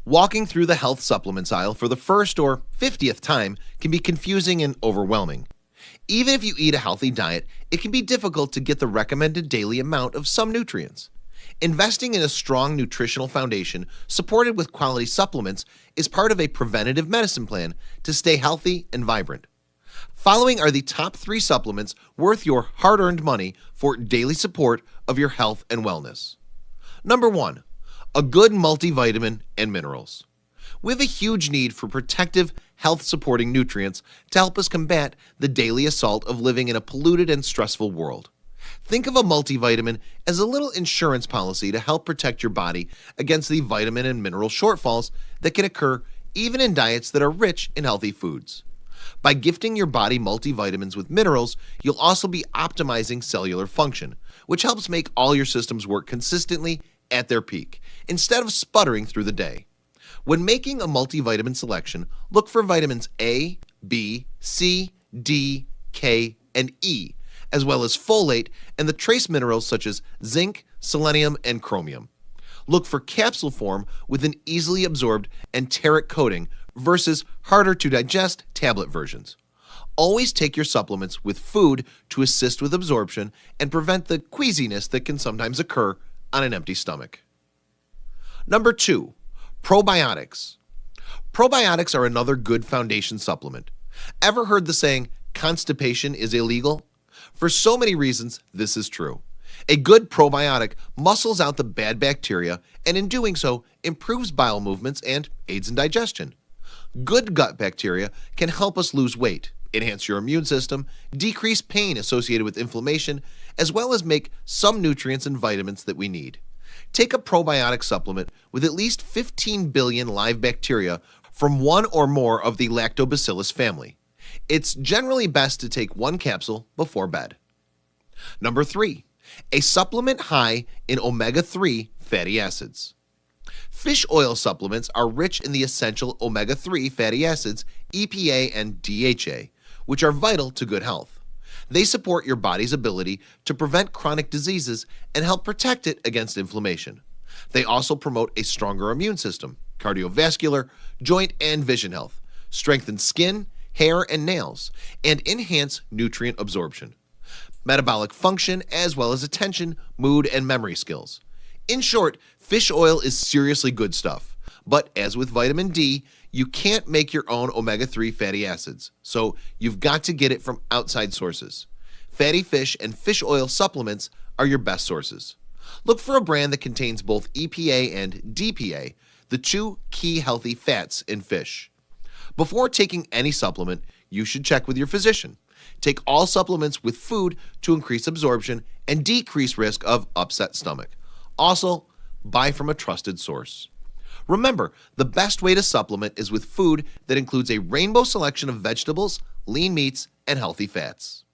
Walking through the health supplements aisle for the first or 50th time can be confusing and overwhelming. Even if you eat a healthy diet, it can be difficult to get the recommended daily amount of some nutrients. Investing in a strong nutritional foundation supported with quality supplements is part of a preventative medicine plan to stay healthy and vibrant. Following are the top 3 supplements worth your hard-earned money for daily support of your health and wellness. Number 1. A good multivitamin and minerals. We have a huge need for protective, health-supporting nutrients to help us combat the daily assault of living in a polluted and stressful world. Think of a multivitamin as a little insurance policy to help protect your body against the vitamin and mineral shortfalls that can occur even in diets that are rich in healthy foods. By gifting your body multivitamins with minerals, you'll also be optimizing cellular function, which helps make all your systems work consistently at their peak, instead of sputtering through the day. When making a multivitamin selection, look for vitamins A, B, C, D, K, and E, as well as folate and the trace minerals such as zinc, selenium, and chromium. Look for capsule form with an easily absorbed enteric coating versus harder to digest tablet versions. Always take your supplements with food to assist with absorption and prevent the queasiness that can sometimes occur on an empty stomach. Number 2. Probiotics. Probiotics are another good foundation supplement. Ever heard the saying, constipation is illegal? For so many reasons, this is true. A good probiotic muscles out the bad bacteria and in doing so improves bowel movements and aids in digestion. Good gut bacteria can help us lose weight, enhance your immune system, decrease pain associated with inflammation, as well as make some nutrients and vitamins that we need. Take a probiotic supplement with at least 15 billion live bacteria from one or more of the Lactobacillus family. It's generally best to take 1 capsule before bed. Number 3. A supplement high in omega-3 fatty acids. Fish oil supplements are rich in the essential omega-3 fatty acids EPA and DHA, which are vital to good health. They support your body's ability to prevent chronic diseases and help protect it against inflammation. They also promote a stronger immune system, cardiovascular, joint and vision health, strengthen skin, hair, and nails, and enhance nutrient absorption, metabolic function, as well as attention, mood, and memory skills. In short, fish oil is seriously good stuff, but as with vitamin D, you can't make your own omega-3 fatty acids, so you've got to get it from outside sources. Fatty fish and fish oil supplements are your best sources. Look for a brand that contains both EPA and DPA, the 2 key healthy fats in fish. Before taking any supplement, you should check with your physician. Take all supplements with food to increase absorption and decrease risk of upset stomach. Also, buy from a trusted source. Remember, the best way to supplement is with food that includes a rainbow selection of vegetables, lean meats, and healthy fats.